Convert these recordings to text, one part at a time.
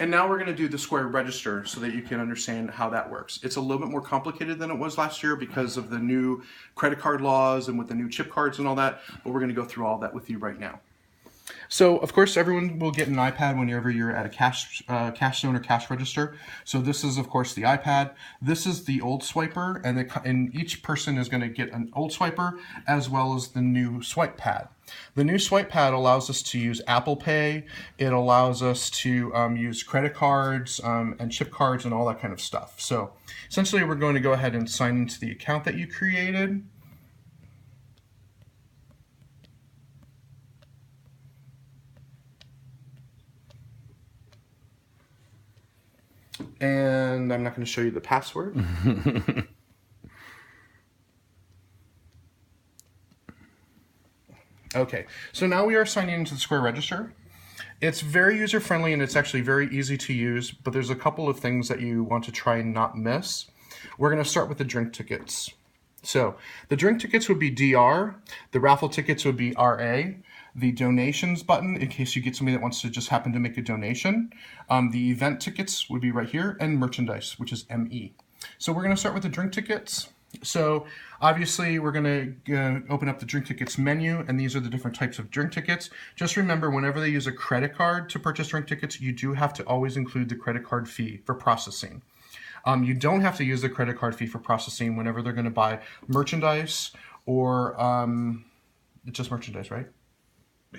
And now we're going to do the Square Register so that you can understand how that works. It's a little bit more complicated than it was last year because of the new credit card laws and with the new chip cards and all that, but we're going to go through all that with you right now. So, of course, everyone will get an iPad whenever you're at a cash zone or cash register. So this is, of course, the iPad. This is the old swiper, and each person is going to get an old swiper as well as the new swipe pad. The new swipe pad allows us to use Apple Pay. It allows us to use credit cards and chip cards and all that kind of stuff. So essentially, we're going to go ahead and sign into the account that you created. And I'm not going to show you the password. Okay, so now we are signing into the Square Register. It's very user-friendly and it's actually very easy to use, but there's a couple of things that you want to try and not miss. We're going to start with the drink tickets. So the drink tickets would be DR, the raffle tickets would be RA, the donations button in case you get somebody that wants to just happen to make a donation. The event tickets would be right here, and merchandise, which is ME. So we're going to start with the drink tickets. So obviously we're going to open up the drink tickets menu, and these are the different types of drink tickets. Just remember, whenever they use a credit card to purchase drink tickets, you do have to always include the credit card fee for processing. You don't have to use the credit card fee for processing whenever they're going to buy merchandise or it's just merchandise, right?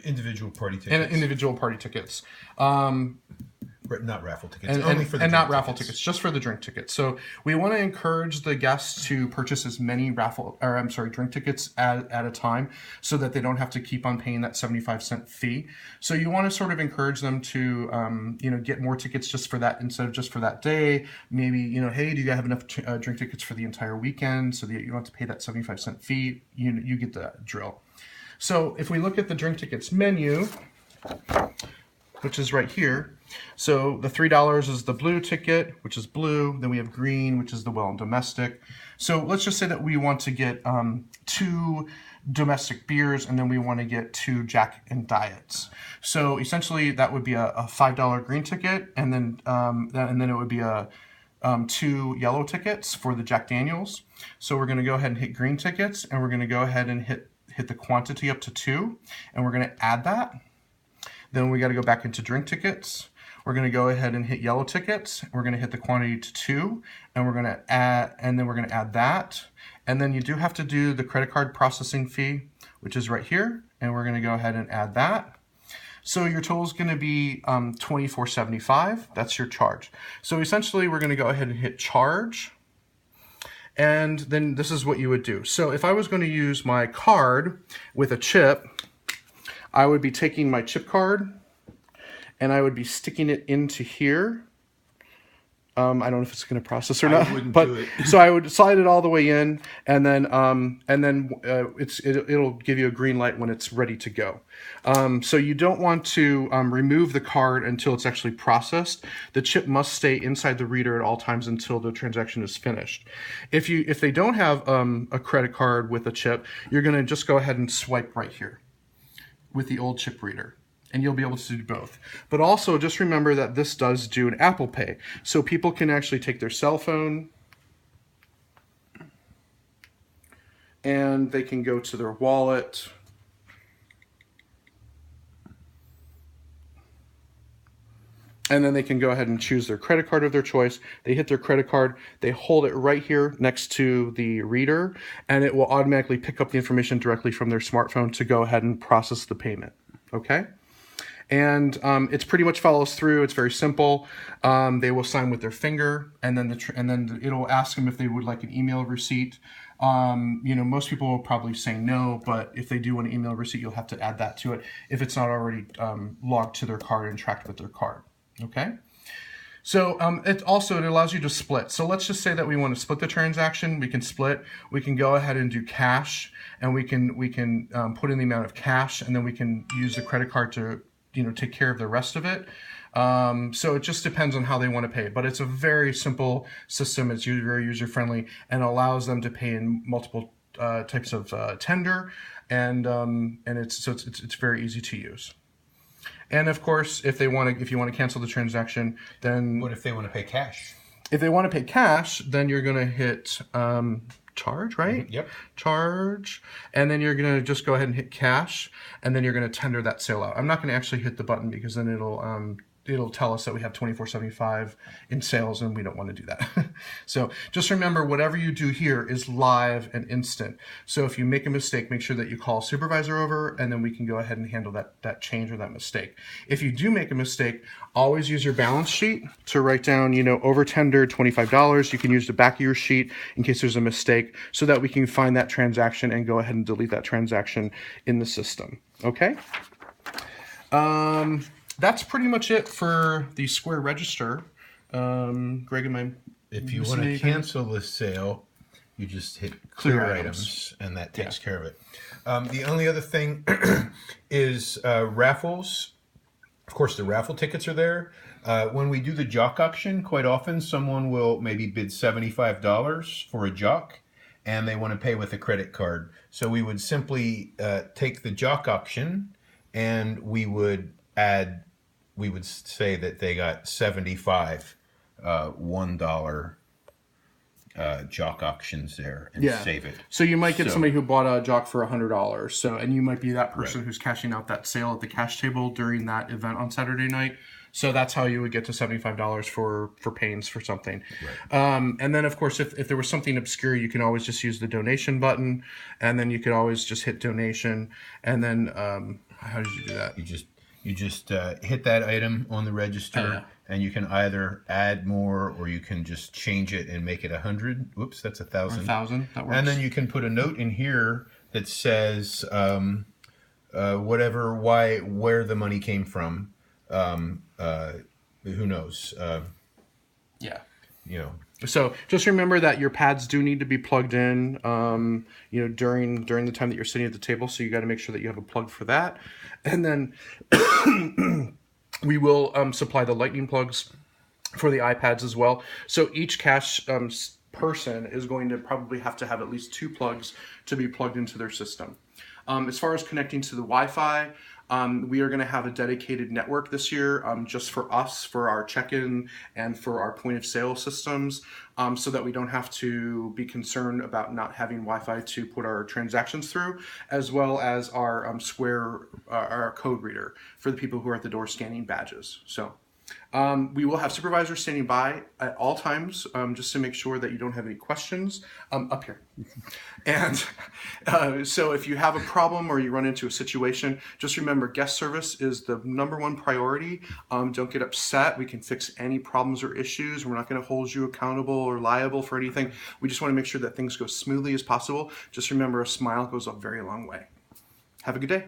Individual party tickets. And individual party tickets. Not raffle tickets. And not raffle tickets, just for the drink tickets. So we want to encourage the guests to purchase as many drink tickets at a time so that they don't have to keep on paying that 75-cent fee. So you want to sort of encourage them to, get more tickets just for that instead of just for that day. Maybe, hey, do you have enough drink tickets for the entire weekend so that you don't have to pay that 75-cent fee? You get the drill. So if we look at the drink tickets menu, which is right here, so the $3 is the blue ticket, which is blue. Then we have green, which is the well and domestic. So let's just say that we want to get 2 domestic beers, and then we want to get 2 Jack and Diets. So essentially, that would be a $5 green ticket, and then it would be a 2 yellow tickets for the Jack Daniels. So we're going to go ahead and hit green tickets, and we're going to go ahead and hit the quantity up to 2, and we're going to add that. Then we got to go back into drink tickets. We're going to go ahead and hit yellow tickets. We're going to hit the quantity to 2, and we're going to add, and then we're going to add that. And then you do have to do the credit card processing fee, which is right here, and we're going to go ahead and add that. So your total is going to be $24.75. That's your charge. So essentially, we're going to go ahead and hit charge. And then this is what you would do. So if I was going to use my card with a chip, I would be taking my chip card and I would be sticking it into here. I don't know if it's going to process or not, but so I would slide it all the way in, and then it'll give you a green light when it's ready to go. So you don't want to remove the card until it's actually processed. The chip must stay inside the reader at all times until the transaction is finished. If they don't have a credit card with a chip, you're going to just go ahead and swipe right here with the old chip reader, and you'll be able to do both. But also just remember that this does do an Apple Pay. So people can actually take their cell phone and they can go to their wallet and then they can go ahead and choose their credit card of their choice. They hit their credit card, they hold it right here next to the reader, and it will automatically pick up the information directly from their smartphone to go ahead and process the payment, okay? And it's pretty much follows through. It's very simple. They will sign with their finger, and then it'll ask them if they would like an email receipt. Most people will probably say no, but if they do want an email receipt, you'll have to add that to it if it's not already logged to their card and tracked with their card. Okay. So it allows you to split. So let's just say that we want to split the transaction. We can split. We can go ahead and do cash, and we can put in the amount of cash, and then we can use the credit card to take care of the rest of it. So it just depends on how they want to pay. But it's a very simple system. It's very user friendly and allows them to pay in multiple types of tender, and it's very easy to use. And of course, if you want to cancel the transaction, then What if they want to pay cash? if they want to pay cash, then you're going to hit charge, right? Yep. Charge, and then you're going to just go ahead and hit cash, and then you're going to tender that sale out. I'm not going to actually hit the button because then it'll tell us that we have 24.75 in sales, and we don't want to do that. So just remember, whatever you do here is live and instant. So if you make a mistake, make sure that you call supervisor over, and then we can go ahead and handle that change or that mistake. If you do make a mistake, always use your balance sheet to write down, over tender $25. You can use the back of your sheet in case there's a mistake, so that we can find that transaction and go ahead and delete that transaction in the system. Okay? That's pretty much it for the Square Register. Greg, am I If you want to cancel the sale, you just hit clear items, and that takes care of it. The only other thing is raffles. Of course, the raffle tickets are there. When we do the jock auction, quite often someone will maybe bid $75 for a jock, and they want to pay with a credit card. So we would simply take the jock auction, and we would say that they got 75 $1 jock auctions there and save it. So you might get somebody who bought a jock for $100. So, and you might be that person who's cashing out that sale at the cash table during that event on Saturday night. So that's how you would get to $75 for pains for something. Right. And then, of course, if there was something obscure, you can always just use the donation button, and then you could always just hit donation. And then, how did you do that? You just hit that item on the register, and you can either add more, or you can just change it and make it 100. Whoops, that's 1,000. 1,000. That works. And then you can put a note in here that says where the money came from. Who knows? So just remember that your pads do need to be plugged in, during the time that you're sitting at the table. So you got to make sure that you have a plug for that. And then we will supply the lightning plugs for the iPads as well. So each cash person is going to probably have to have at least 2 plugs to be plugged into their system. As far as connecting to the Wi-Fi, we are going to have a dedicated network this year just for us, for our check-in and for our point of sale systems, so that we don't have to be concerned about not having Wi-Fi to put our transactions through, as well as our Square, our code reader for the people who are at the door scanning badges. So we will have supervisors standing by at all times, just to make sure that you don't have any questions up here. And so if you have a problem or you run into a situation, just remember guest service is the #1 priority. Don't get upset. We can fix any problems or issues. We're not going to hold you accountable or liable for anything. We just want to make sure that things go smoothly as possible. Just remember, a smile goes a very long way. Have a good day.